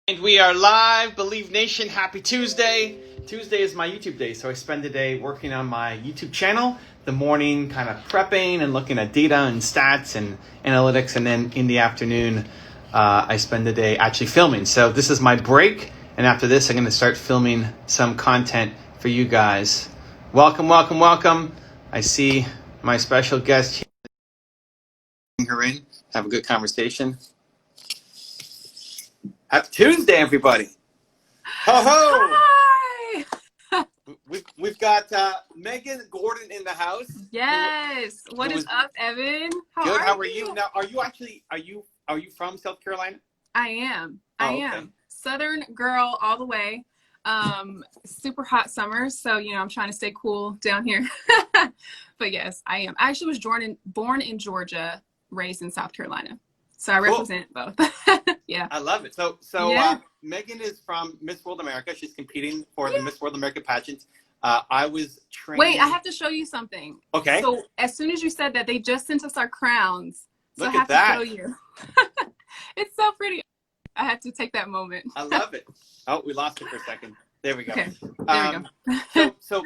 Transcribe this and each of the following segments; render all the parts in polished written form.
And we are live, Believe Nation. Happy Tuesday. Tuesday is my YouTube day, so I spend the day working on my YouTube channel. The morning kind of prepping and looking at data and stats and analytics, and then in the afternoon I spend the day actually filming. So this is my break, and after this I'm going to start filming some content for you guys. Welcome, welcome, welcome. I see my special guest here. Bring her in, have a good conversation. Happy Tuesday, everybody. Ho ho! Hi! We've got Megan Gordon in the house. Yes. What is up, Evan? Good. How are you? Now, are you from South Carolina? I am. I am. Southern girl all the way. Super hot summers, so I'm trying to stay cool down here. But yes, I am. I actually was born in Georgia, raised in South Carolina. So I represent both. Yeah. I love it. So yeah. Megan is from Miss World America. She's competing for the Miss World America pageant. I was trained. Wait, I have to show you something. Okay. So as soon as you said that, they just sent us our crowns. So Look I have at that. to show you. It's so pretty. I had to take that moment. I love it. Oh, we lost it for a second. There we go. Okay. There we go. So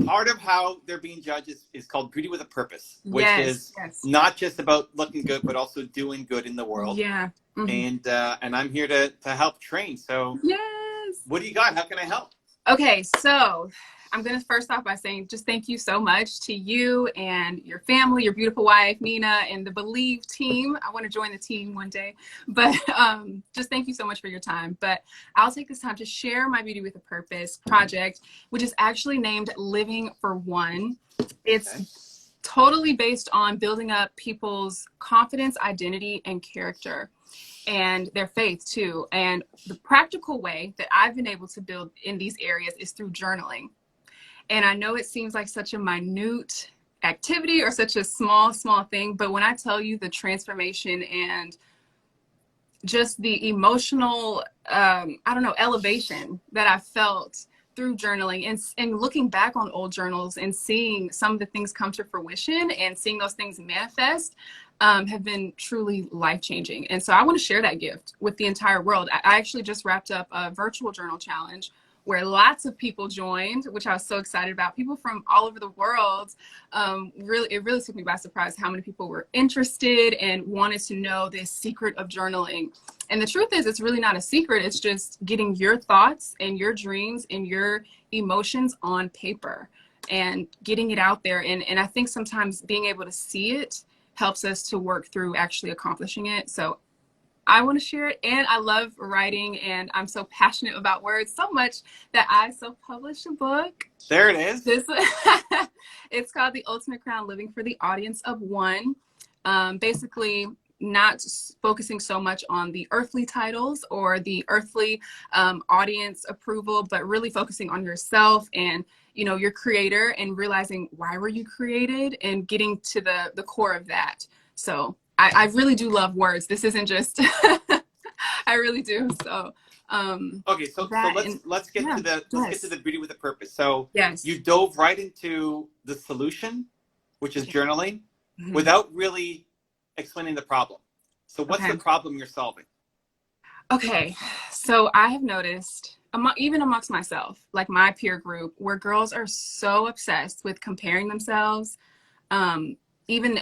part of how they're being judged is called Beauty with a Purpose, which is not just about looking good, but also doing good in the world. Yeah. Mm-hmm. And I'm here to help train. So yes. What do you got? How can I help? Okay, so I'm going to first off by saying just thank you so much to you and your family, your beautiful wife, Nina, and the Believe team. I want to join the team one day, but just thank you so much for your time. But I'll take this time to share my Beauty with a Purpose project, which is actually named Living for One. It's totally based on building up people's confidence, identity, and character, and their faith too. And the practical way that I've been able to build in these areas is through journaling. And I know it seems like such a minute activity or such a small thing, but when I tell you the transformation and just the emotional, elevation that I felt through journaling and looking back on old journals and seeing some of the things come to fruition and seeing those things manifest, have been truly life-changing. And so I want to share that gift with the entire world. I actually just wrapped up a virtual journal challenge where lots of people joined, which I was so excited about. People from all over the world. It really took me by surprise how many people were interested and wanted to know this secret of journaling. And the truth is, it's really not a secret. It's just getting your thoughts and your dreams and your emotions on paper and getting it out there. And I think sometimes being able to see it helps us to work through actually accomplishing it. So I want to share it, and I love writing, and I'm so passionate about words so much that I self-published a book. There it is. It's called The Ultimate Crown, Living for the Audience of One. Basically, not focusing so much on the earthly titles or the earthly audience approval, but really focusing on yourself and your creator, and realizing why were you created and getting to the core of that. So I really do love words. This isn't just I really do. So okay, so let's get to the Beauty with a Purpose. So you dove right into the solution, which is journaling, without really explaining the problem. So what's the problem you're solving? Okay, so I have noticed, even amongst myself, like my peer group, where girls are so obsessed with comparing themselves, even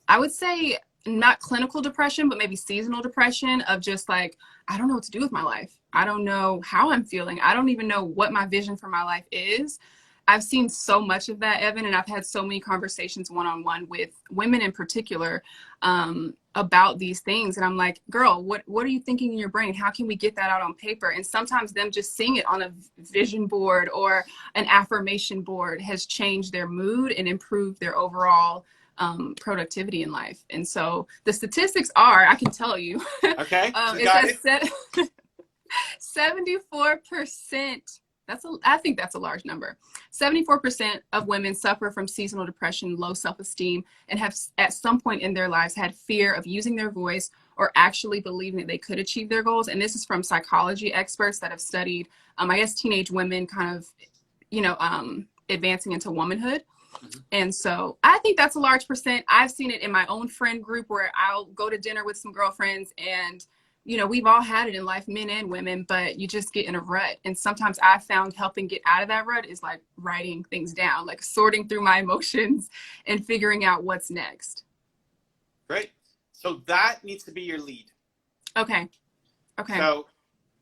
I would say not clinical depression, but maybe seasonal depression of just like, I don't know what to do with my life. I don't know how I'm feeling. I don't even know what my vision for my life is. I've seen so much of that, Evan, and I've had so many conversations one-on-one with women in particular about these things. And I'm like, girl, what are you thinking in your brain? How can we get that out on paper? And sometimes them just seeing it on a vision board or an affirmation board has changed their mood and improved their overall productivity in life. And so the statistics are, I can tell you, okay, it's at 74%. I think that's a large number. 74% of women suffer from seasonal depression, low self-esteem, and have at some point in their lives had fear of using their voice or actually believing that they could achieve their goals. And this is from psychology experts that have studied, teenage women kind of, advancing into womanhood. And so I think that's a large percent. I've seen it in my own friend group where I'll go to dinner with some girlfriends and we've all had it in life, men and women, but you just get in a rut. And sometimes I found helping get out of that rut is like writing things down, like sorting through my emotions and figuring out what's next. Great. So that needs to be your lead. Okay. So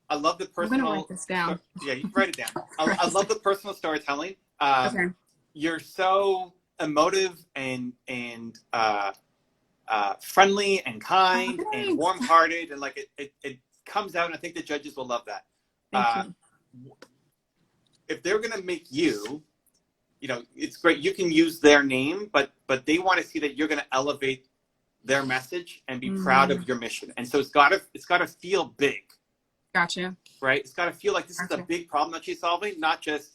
I love the personal. I'm gonna write this down. Yeah, you can write it down. I love the personal storytelling. Okay. You're so emotive and friendly and kind and warm-hearted, and like it comes out, and I think the judges will love that. Thank you. If they're gonna make you, it's great. You can use their name, but they want to see that you're gonna elevate their message and be proud of your mission. And so it's gotta feel big. Gotcha. Right? It's gotta feel like this is a big problem that she's solving, not just,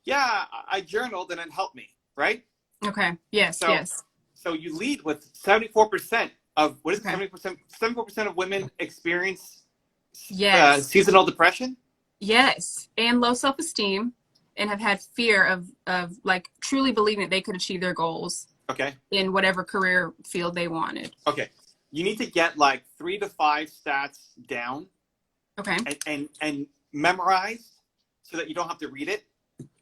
yeah, I journaled and it helped me, right? Okay. Yes. Yes. So you lead with 74% of, what is it, 70%? 74% of women experience seasonal depression? Yes. And low self-esteem, and have had fear of like truly believing that they could achieve their goals. Okay. In whatever career field they wanted. Okay. You need to get like 3 to 5 stats down. Okay. And memorized so that you don't have to read it.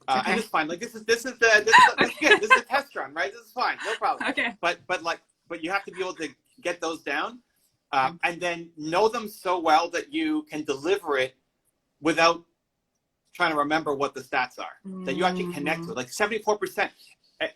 And it's fine. Like this is good. This is a test run, right? This is fine. No problem. Okay. But you have to be able to get those down, and then know them so well that you can deliver it without trying to remember what the stats are. That you actually connect with, like 74%.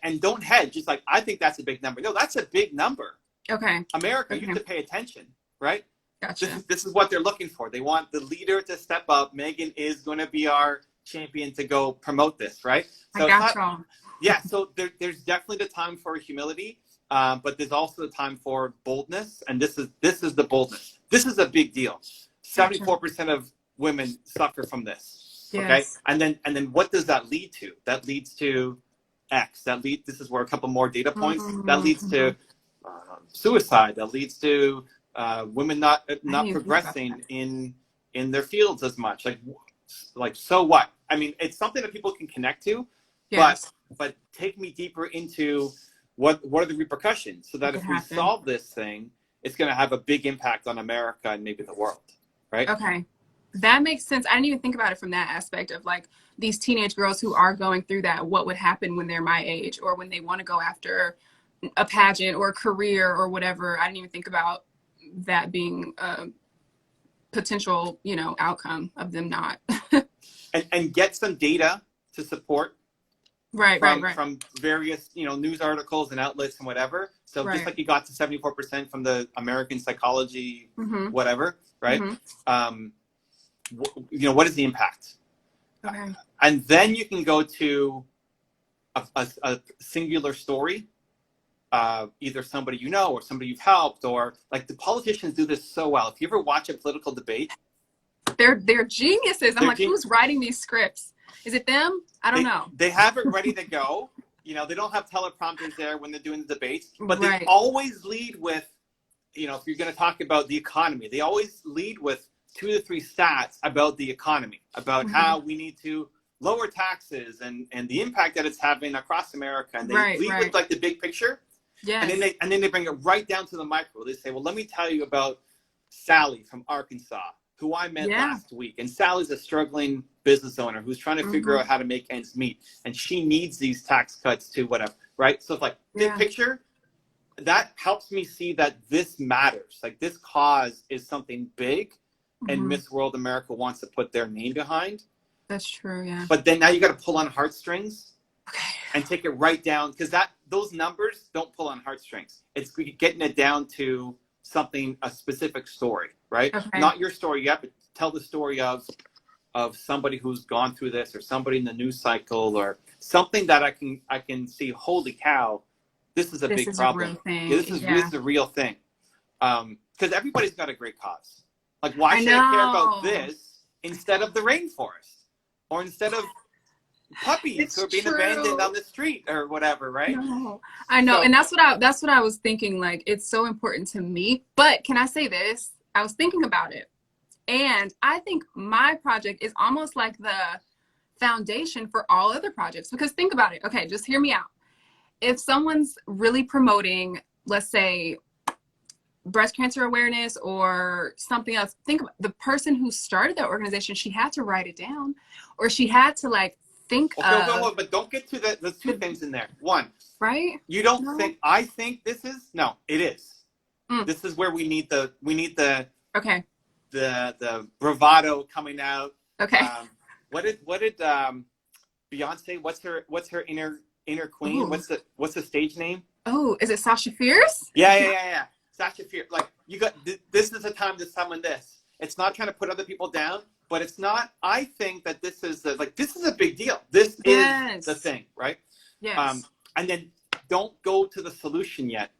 And don't hedge. It's like, I think that's a big number. No, that's a big number. Okay. America, you have to pay attention, right? Gotcha. This is what they're looking for. They want the leader to step up. Megan is going to be our champion to go promote this, right? So I gotcha. Yeah, so there's definitely the time for humility, but there's also the time for boldness, and this is the boldness. This is a big deal. 74% of women suffer from this. Yes. Okay, and then what does that lead to? That leads to X. This is where a couple more data points. That leads to suicide. That leads to women not progressing in their fields as much. Like so what? I mean, it's something that people can connect to, but take me deeper into what are the repercussions, so that if we solve this thing, it's going to have a big impact on America and maybe the world, right? Okay. That makes sense. I didn't even think about it from that aspect of like these teenage girls who are going through that, what would happen when they're my age or when they want to go after a pageant or a career or whatever. I didn't even think about that being a potential, outcome of them not. and get some data to support from various, news articles and outlets and whatever. So just like you got to 74% from the American Psychology, whatever, right? What is the impact? Okay. And then you can go to a singular story, either somebody you know or somebody you've helped, or like the politicians do this so well. If you ever watch a political debate, they're geniuses. I'm like, who's writing these scripts? Is it them? I don't know. They have it ready to go. They don't have teleprompters there when they're doing the debates, but they always lead with, if you're going to talk about the economy, they always lead with 2 to 3 stats about the economy, about how we need to lower taxes and the impact that it's having across America. And they lead with like the big picture. Yes. And then they bring it right down to the micro. They say, well, let me tell you about Sally from Arkansas, who I met last week. And Sally's a struggling business owner who's trying to figure out how to make ends meet. And she needs these tax cuts to whatever, right? So it's like big picture, that helps me see that this matters. Like this cause is something big, and Miss World America wants to put their name behind. That's true, yeah. But then now you got to pull on heartstrings and take it right down, because those numbers don't pull on heartstrings. It's getting it down to something, a specific story, right? Okay. Not your story yet, but tell the story of somebody who's gone through this, or somebody in the news cycle, or something that I can see, holy cow, this is a big problem. This is a real thing. Because everybody's got a great cause. Like, why should I care about this instead of the rainforest, or instead of puppies who are being abandoned on the street or whatever, right? No. I know, and that's what I was thinking. Like, it's so important to me. But can I say this? I was thinking about it, and I think my project is almost like the foundation for all other projects. Because think about it. Okay, just hear me out. If someone's really promoting, let's say, breast cancer awareness or something else. Think about the person who started that organization. She had to write it down, or she had to like think of. But don't get to the two things in there. One, right? you don't think, I think this is, no, it is. This is where we need the okay. the bravado coming out. Okay. What did Beyonce? What's her inner queen? Ooh. What's the stage name? Oh, is it Sasha Fierce? Yeah. Sasha Fierce. Like, you got this is the time to summon this. It's not trying to put other people down, but it's not. I think that this is this is a big deal. This is the thing, right? Yes. And then don't go to the solution yet.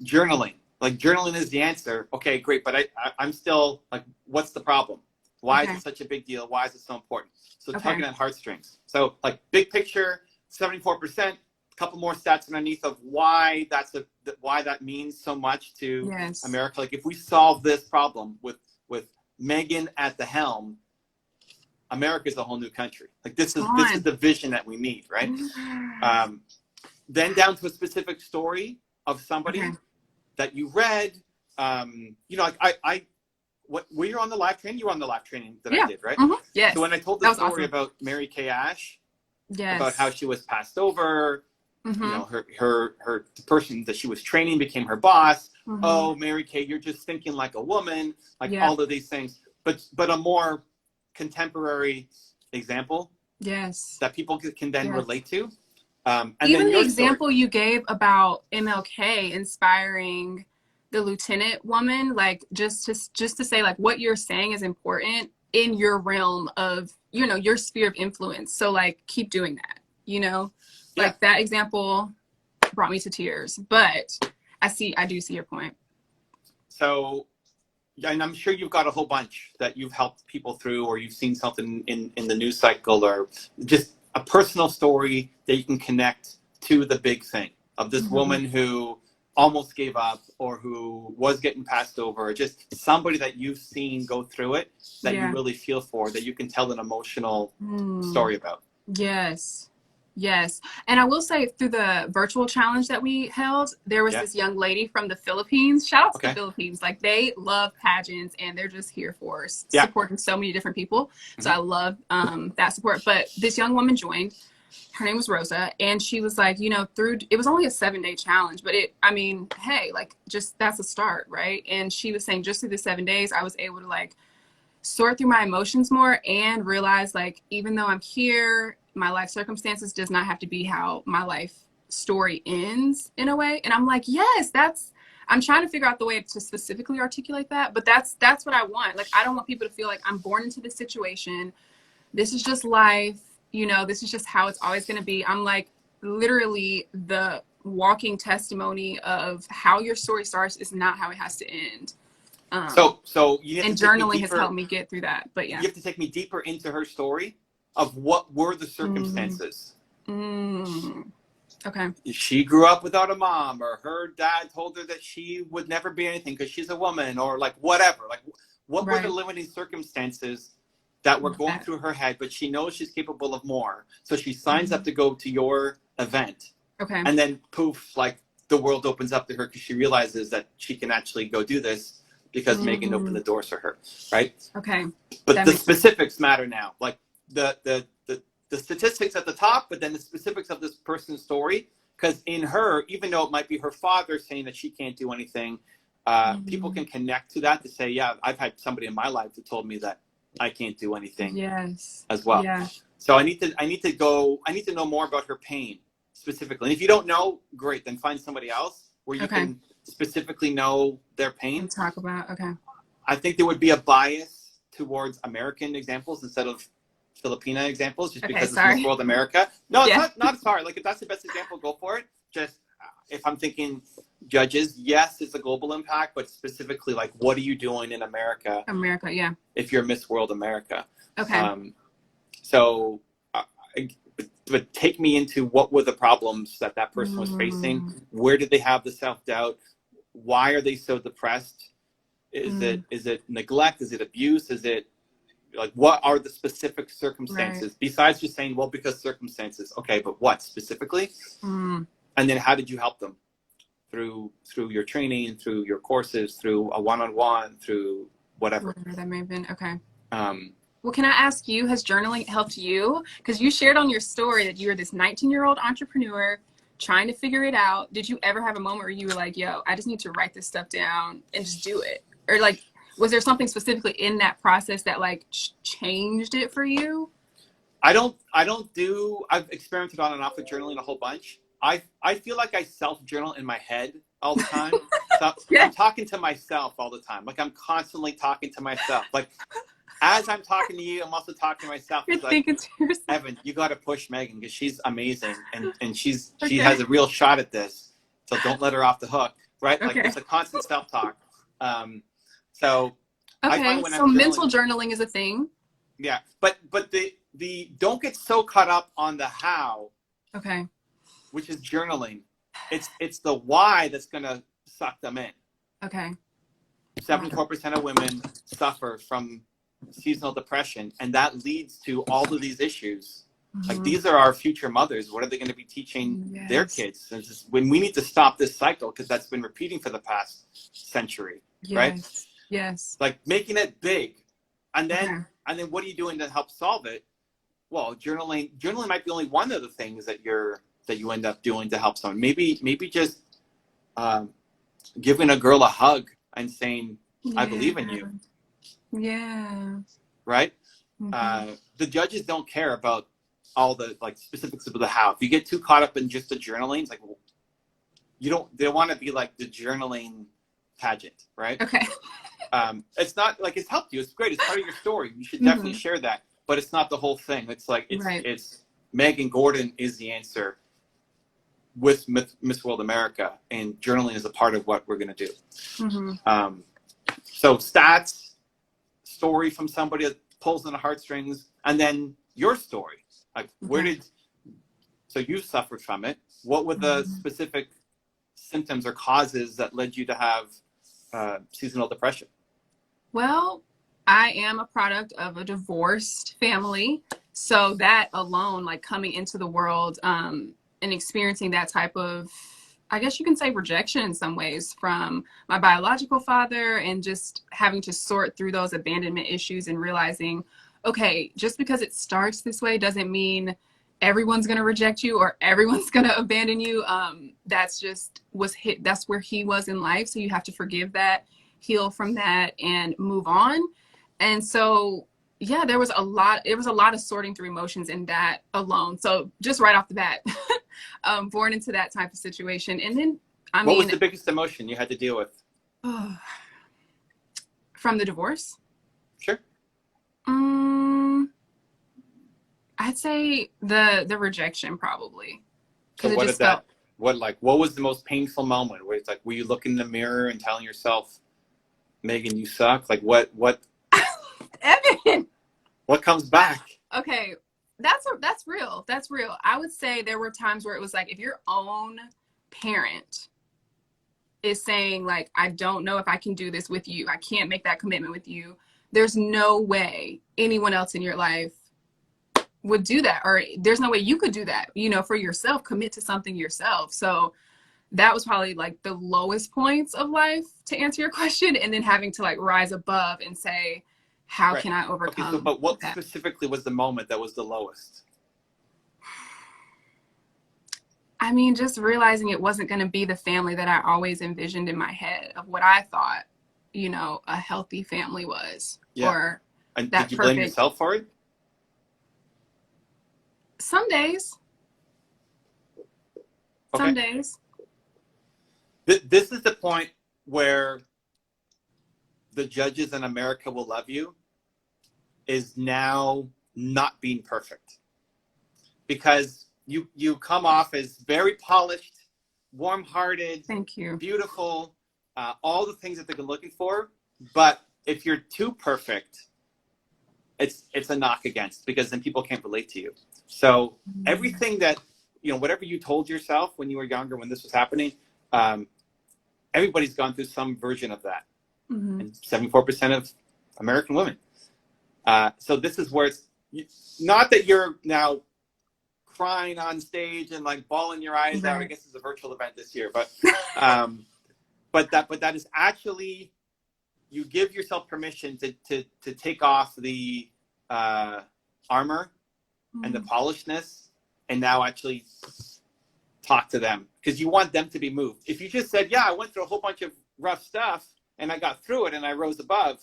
Journaling. Like, journaling is the answer. Okay, great. But I'm still like, what's the problem? Why is it such a big deal? Why is it so important? So tugging at heartstrings. So like, big picture, 74%, a couple more stats underneath of why that means so much to America. Like, if we solve this problem with Megan at the helm, America's a whole new country. Like, this is the vision that we need, right? Then down to a specific story of somebody that you read. Were you on the live training? You were on the live training that I did, right? Yes. So when I told the story about Mary Kay Ash, about how she was passed over, you know, her the person that she was training became her boss. Oh, Mary Kay, you're just thinking like a woman, like all of these things. But a more contemporary example, that people can then relate to. And even then the example you gave about MLK inspiring the lieutenant woman, like just to say, like, what you're saying is important in your realm of, you know, your sphere of influence. So like, keep doing that, you know, like that example brought me to tears, but I do see your point. So, and I'm sure you've got a whole bunch that you've helped people through, or you've seen something in the news cycle, or just a personal story that you can connect to the big thing of this woman who almost gave up, or who was getting passed over, or just somebody that you've seen go through it that you really feel for, that you can tell an emotional story about. Yes. And I will say, through the virtual challenge that we held, there was this young lady from the Philippines. Shout out to the Philippines. Like, they love pageants, and they're just here for us, supporting so many different people. So I love that support. But this young woman joined. Her name was Rosa, and she was like, you know, it was only a 7-day challenge, but hey, like, just that's a start, right? And she was saying, just through the 7 days, I was able to like sort through my emotions more and realize, like, even though I'm here, my life circumstances does not have to be how my life story ends, in a way. And I'm like, yes, I'm trying to figure out the way to specifically articulate that, but that's what I want. Like, I don't want people to feel like I'm born into this situation. This is just life. You know, this is just how it's always going to be. I'm like literally the walking testimony of how your story starts is not how it has to end. So you have and to journaling has helped me get through that. But you have to take me deeper into her story of what were the circumstances. Okay. She grew up without a mom, or her dad told her that she would never be anything because she's a woman, or like whatever. Like, what were the limiting circumstances that were going through her head, but she knows she's capable of more. So she signs up to go to your event. Okay. And then poof, like, the world opens up to her because she realizes that she can actually go do this because Megan opened the doors for her, right? Okay. But the specifics matter now. Like, the statistics at the top, but then the specifics of this person's story. Because in her, even though it might be her father saying that she can't do anything, people can connect to that to say, yeah, I've had somebody in my life that told me that I can't do anything as well. Yeah. So I need to know more about her pain specifically. And if you don't know, great, then find somebody else where you can specifically know their pain. And talk about, I think there would be a bias towards American examples instead of Filipina examples, just because it's Miss World America. No, it's not sorry. Like, if that's the best example, go for it. Just if I'm thinking judges, yes, it's a global impact, but specifically, like, what are you doing in America? If you're Miss World America. Okay. But take me into what were the problems that person was facing? Where did they have the self-doubt? Why are they so depressed? Is it neglect? Is it abuse? Is it, like, what are the specific circumstances besides just saying, well, because circumstances? Okay, but what specifically? And then how did you help them through your training, through your courses, through a one-on-one, through whatever. Whatever that may have been. Okay. Um, Well, can I ask you, has journaling helped you? Because you shared on your story that you were this 19-year-old entrepreneur trying to figure it out. Did you ever have a moment where you were like, yo, I just need to write this stuff down and just do it? Or like, was there something specifically in that process that like changed it for you? I've experimented on and off with journaling a whole bunch. I feel like I self-journal in my head all the time. So Yeah. I'm talking to myself all the time. Like I'm constantly talking to myself. Like as I'm talking to you, I'm also talking to myself. You're It's like, thinking to yourself. Evan, you got to push Megan because she's amazing and she Okay. has a real shot at this. So don't let her off the hook, right? Okay. Like it's a constant self-talk. So I Okay, find when so I'm mental journaling is a thing. yeah, but the don't get so caught up on the how, Okay. which is journaling. It's the why that's gonna suck them in. Okay. 74% of women suffer from seasonal depression, and that leads to all of these issues. Like these are our future mothers. What are they going to be teaching their kids? When we need to stop this cycle because that's been repeating for the past century, right? Yes. Like making it big, and then what are you doing to help solve it? Well, journaling might be only one of the things that you end up doing to help someone. Maybe just giving a girl a hug and saying, "I believe in you." Yeah. Right? The judges don't care about all the like specifics of the how. If you get too caught up in just the journaling, it's like they want to be like the journaling pageant, right? Okay. It's not like it's helped you. It's great. It's part of your story. You should definitely share that. But it's not the whole thing. It's like it's Megan Gordon is the answer with Miss World America, and journaling is a part of what we're gonna do. So stats, story from somebody that pulls on the heartstrings, and then your story. Like so you suffered from it. What were the specific symptoms or causes that led you to have seasonal depression? Well, I am a product of a divorced family. So that alone, like coming into the world and experiencing that type of, I guess you can say rejection in some ways from my biological father, and just having to sort through those abandonment issues and realizing, okay, just because it starts this way doesn't mean everyone's going to reject you or everyone's going to abandon you. That's where he was in life. So you have to forgive that, heal from that, and move on. And so, yeah, it was a lot of sorting through emotions in that alone. So just right off the bat, born into that type of situation. And then, what was the biggest emotion you had to deal with? From the divorce? Sure. I'd say the rejection probably. So what was the most painful moment where it's like, were you looking in the mirror and telling yourself, Megan, you suck? Like what Evan, what comes back? Okay, that's real. That's real. I would say there were times where it was like, if your own parent is saying like, I don't know if I can do this with you, I can't make that commitment with you, there's no way anyone else in your life would do that, or there's no way you could do that, for yourself, commit to something yourself. So that was probably like the lowest points of life, to answer your question, and then having to like rise above and say, how can I overcome? Okay, but what specifically was the moment that was the lowest? I mean, just realizing it wasn't going to be the family that I always envisioned in my head of what I thought, a healthy family was. Yeah. And did you blame yourself for it? Some days. Okay. Some days. This is the point where the judges in America will love you, is now not being perfect. Because you come off as very polished, warm-hearted, thank you, beautiful, all the things that they're looking for. But if you're too perfect, it's a knock against, because then people can't relate to you. So everything that, whatever you told yourself when you were younger, when this was happening, everybody's gone through some version of that. And 74% of American women. So this is where it's not that you're now crying on stage and like bawling your eyes out. I guess it's a virtual event this year, but that is actually, you give yourself permission to take off the armor and the polishedness, and now actually talk to them, because you want them to be moved. If you just said, yeah, I went through a whole bunch of rough stuff and I got through it and I rose above,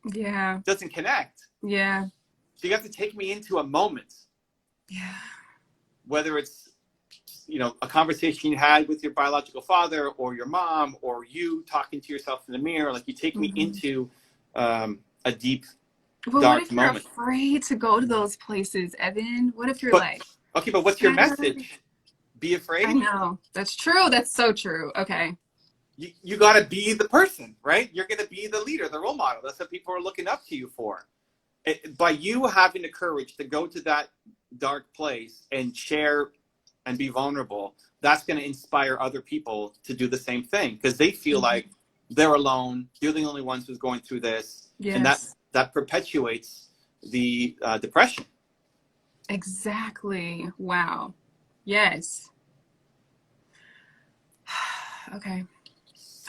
it doesn't connect. Yeah. So you have to take me into a moment. Yeah. Whether it's, you know, a conversation you had with your biological father or your mom, or you talking to yourself in the mirror, like you take me into a deep, dark moment. What if you're afraid to go to those places, Evan? What if you're like... Okay, but what's your message? Be afraid? I know. That's true. That's so true. Okay. You got to be the person, right? You're going to be the leader, the role model. That's what people are looking up to you for. By you having the courage to go to that dark place and share and be vulnerable, that's going to inspire other people to do the same thing, because they feel like they're alone. They're the only ones who's going through this. Yes. And that perpetuates the depression. Exactly. Wow. Yes. Okay.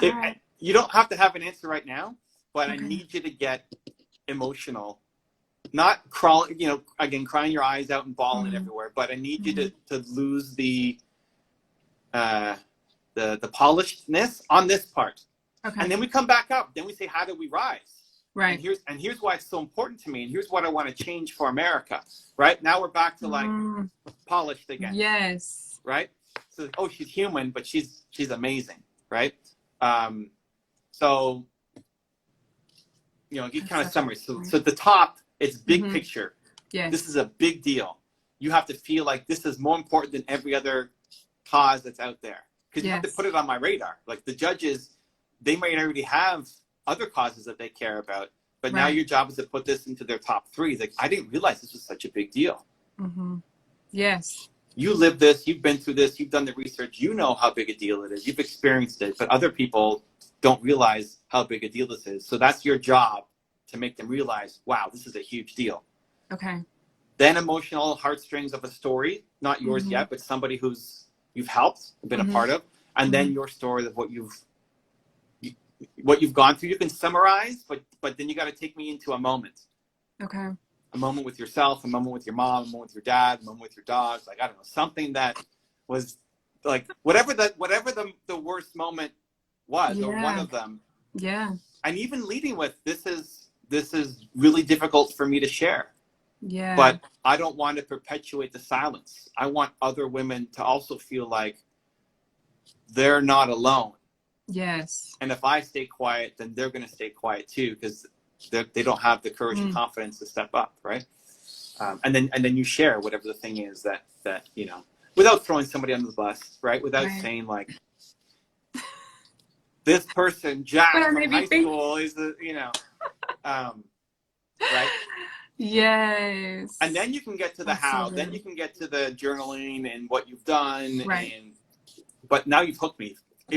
Right. You don't have to have an answer right now, but I need you to get emotional. Not crawling, you know, again, crying your eyes out and bawling everywhere, but I need you to lose the polishedness on this part. Okay. And then we come back up. Then we say, how do we rise? Right. And here's why it's so important to me, and here's what I want to change for America. Right? Now we're back to like polished again. Yes. Right? So, oh, she's human, but she's amazing. Right? So, you know, get kind of summary. So at the top, it's big picture. Yes. This is a big deal. You have to feel like this is more important than every other cause that's out there. Because you have to put it on my radar. Like the judges, they might already have other causes that they care about, but now your job is to put this into their top 3. Like, I didn't realize this was such a big deal. Yes. You live this, you've been through this, you've done the research, you know how big a deal it is, you've experienced it, but other people don't realize how big a deal this is. So that's your job, to make them realize, wow, this is a huge deal. Okay. Then emotional heartstrings of a story, not yours yet, but somebody who's you've helped, been a part of, and then your story of what you've gone through. You can summarize, but then you got to take me into a moment. Okay. A moment with yourself, a moment with your mom, a moment with your dad, a moment with your dogs. Like, I don't know, something that was like whatever the worst moment was, or one of them. Yeah. And even leading with, this is really difficult for me to share. Yeah. But I don't want to perpetuate the silence. I want other women to also feel like they're not alone. Yes. And if I stay quiet, then they're going to stay quiet too, because they don't have the courage and confidence to step up, right? And then you share whatever the thing is that you know, without throwing somebody under the bus, right? Without saying like, this person, Jack from high school, is the, you know, right? Yes. And then you can get to the how. Then you can get to the journaling and what you've done. Right. But now you've hooked me.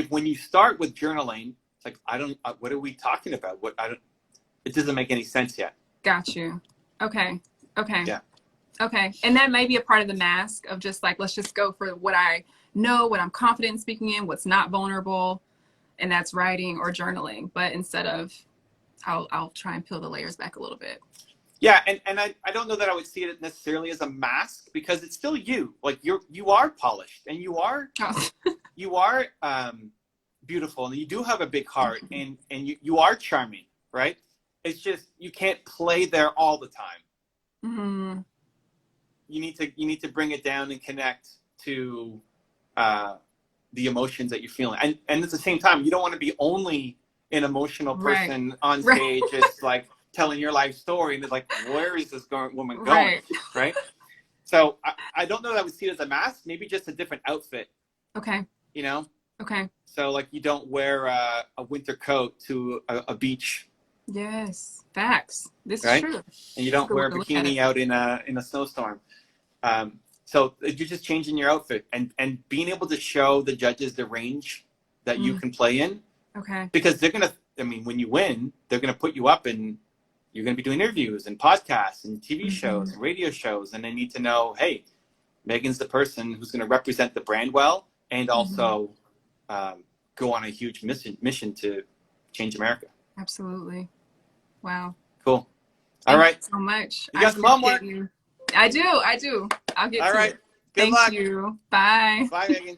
When you start with journaling, it's like, what are we talking about? It doesn't make any sense yet. Got you. Okay. Yeah. Okay. And that may be a part of the mask of just like, let's just go for what I know, what I'm confident in speaking in, what's not vulnerable, and that's writing or journaling. But instead of, I'll try and peel the layers back a little bit. Yeah, and I don't know that I would see it necessarily as a mask, because it's still you. Like you are polished, and you are beautiful, and you do have a big heart, and you are charming, right? It's just you can't play there all the time. Mm-hmm. You need to bring it down and connect to the emotions that you're feeling, and at the same time, you don't want to be only an emotional person on stage, just like telling your life story, and it's like, where is this woman going? Right? So I don't know that I would see it as a mask, maybe just a different outfit. Okay. You know? Okay. So like you don't wear a winter coat to a beach. Yes. Facts. This is true. And you don't wear a bikini out in a snowstorm. So you're just changing your outfit and being able to show the judges the range that you can play in. Okay. Because they're going to, I mean, when you win, they're going to put you up in you're going to be doing interviews and podcasts and TV shows Mm-hmm. and radio shows, and they need to know, hey, Megan's the person who's going to represent the brand well and also go on a huge mission to change America. Absolutely. Wow. Cool. Thank All right. you so much. You got some homework? I do. I'll get All to right. it. Good Thank luck. you. Bye. Bye, Megan.